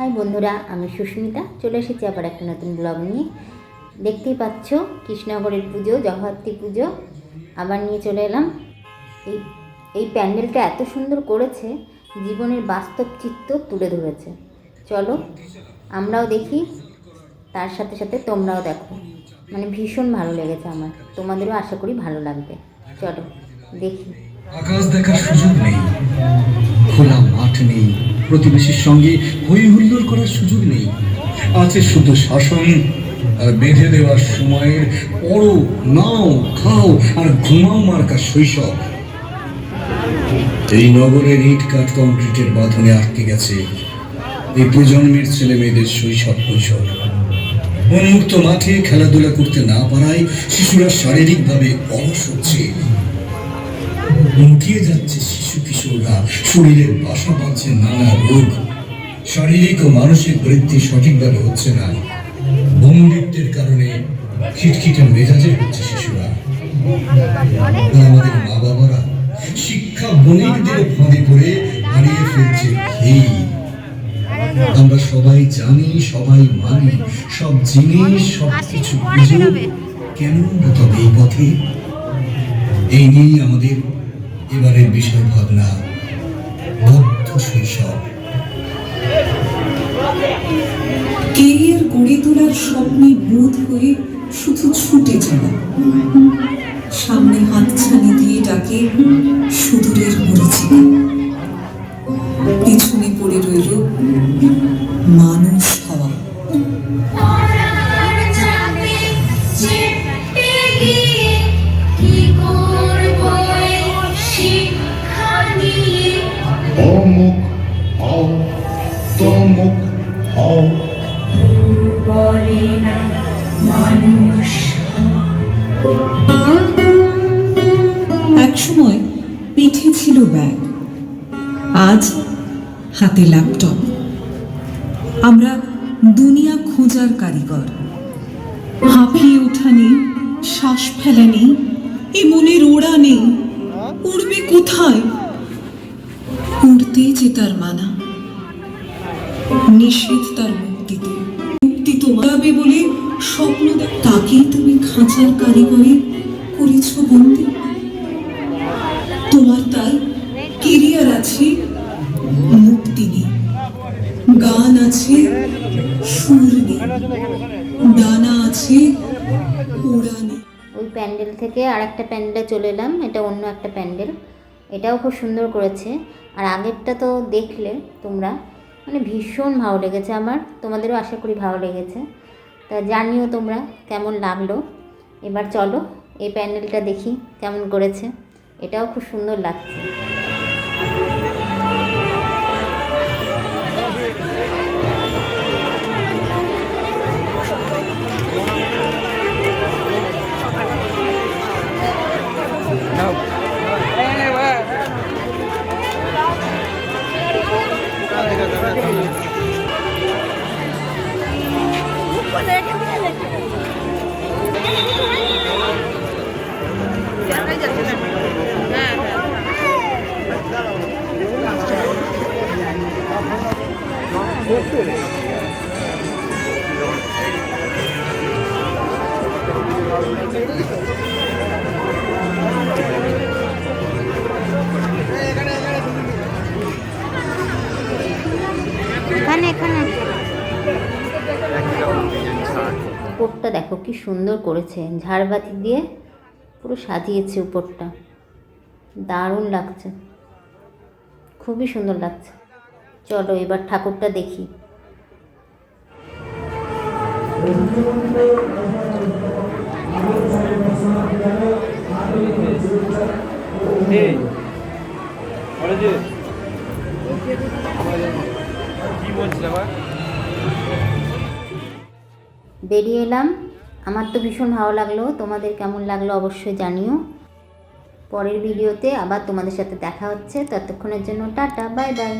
High বন্ধুরা, আমি সুস্মিতা চলে এসেছি আবার একটা নতুন ব্লগ নিয়ে। দেখতেই পাচ্ছ কৃষ্ণনগরের পুজো, জগদ্ধাত্রী পুজো আবার নিয়ে চলে এলাম। এই প্যান্ডেলটা এত সুন্দর করেছে, জীবনের বাস্তব চিত্র তুলে ধরেছে। চলো আমরাও দেখি, তার সাথে সাথে তোমরাও দেখো। মানে ভীষণ ভালো লেগেছে আমার, তোমাদেরও আশা করি ভালো লাগবে। চলো দেখি। আকাশ দেখার সুযোগ নেই, খোলা মাঠ নেই, প্রতিবেশীর সঙ্গে হই হুল্লোড় করার সুযোগ নেই। আছে শুধু শাসন আর বেঁধে দেওয়ার সময়ের পড়ো, নাও, খাও আর ঘুমাও মার্কা শৈশব। এই নগরের ইট কাঠ কংক্রিটের বাঁধনে আটকে গেছে এই প্রজন্মের ছেলে মেয়েদের শৈশব কৈশোর। উন্মুক্ত মাঠে খেলাধুলা করতে না পারায় শিশুরা শারীরিকভাবে অলস হচ্ছে, মুটিয়ে যাচ্ছে শিশু কিশোররা, শরীরের বাসা বাঁধছে নানা রোগ, শারীরিক ও মানসিক বৃদ্ধি সঠিকভাবে হচ্ছে না, বন্দিত্বের কারণে খিটখিটে মেজাজে হচ্ছে শিশুরা। আমাদের মা বাবারা শিক্ষা বণিকদের ফাঁদে পড়ে হারিয়ে ফেলছে খেই। আমরা সবাই জানি, সবাই মানি, সব জিনিস সবকিছু বুঝে কেন তবে এই পথে। এই নিয়েই আমাদের এবারের বিষয় ভাবনা, বদ্ধ শৈশব। কেরিয়ার গড়ে তোলার স্বপ্নে বোধ হয়ে শুধু ছুটে চলা, সামনে হাতছানি দিয়ে ডাকে সুদূরের মরিচিকা, পিছনে পড়ে রইল মানুষ হওয়া। অমুক হও, তমুক হও, একসময় পিঠে ছিল ব্যাগ, আজ হাতে ল্যাপটপ। আমরা দুনিয়া খোঁজার কারিগর। হাঁপিয়ে ওঠা নেই, শ্বাস ফেলা নেই, এ মনের ওড়া নেই। উড়বে কোথায়? উড়তেই যে তার মানা, নিষেধ তার মুক্তিতে। মুক্তি তোমার বলে স্বপ্ন তাকেই তুমি খাঁচার কারিগরে করেছ বন্দি। তোমার তাই কেরিয়ার আছে, মুক্তি নেই। গান আছে, সুর নেই। ডানা আছে, ওড়া নেই। ওই প্যান্ডেল থেকে আর একটা প্যান্ডেলে চলে এলাম। এটা অন্য একটা প্যান্ডেল, এটাও খুব সুন্দর করেছে। আর আগেরটা তো দেখলে তোমরা, মানে ভীষণ ভালো লেগেছে আমার, তোমাদেরও আশা করি ভালো লেগেছে। তা জানিও তোমরা কেমন লাগলো। এবার চলো এই প্যান্ডেলটা দেখি কেমন করেছে, এটাও খুব সুন্দর লাগছে। উপরটা দেখো কি সুন্দর করেছে, ঝাড়বাতি দিয়ে পুরো সাজিয়েছে উপরটা, দারুণ লাগছে, খুবই সুন্দর লাগছে। চলো এবার ঠাকুরটা দেখি। বেরিয়ে এলাম, আমার তো ভীষণ ভালো লাগলো। তোমাদের কেমন লাগলো অবশ্যই জানিও। পরের ভিডিওতে আবার তোমাদের সাথে দেখা হচ্ছে, ততক্ষণের জন্য টাটা, বাই বাই।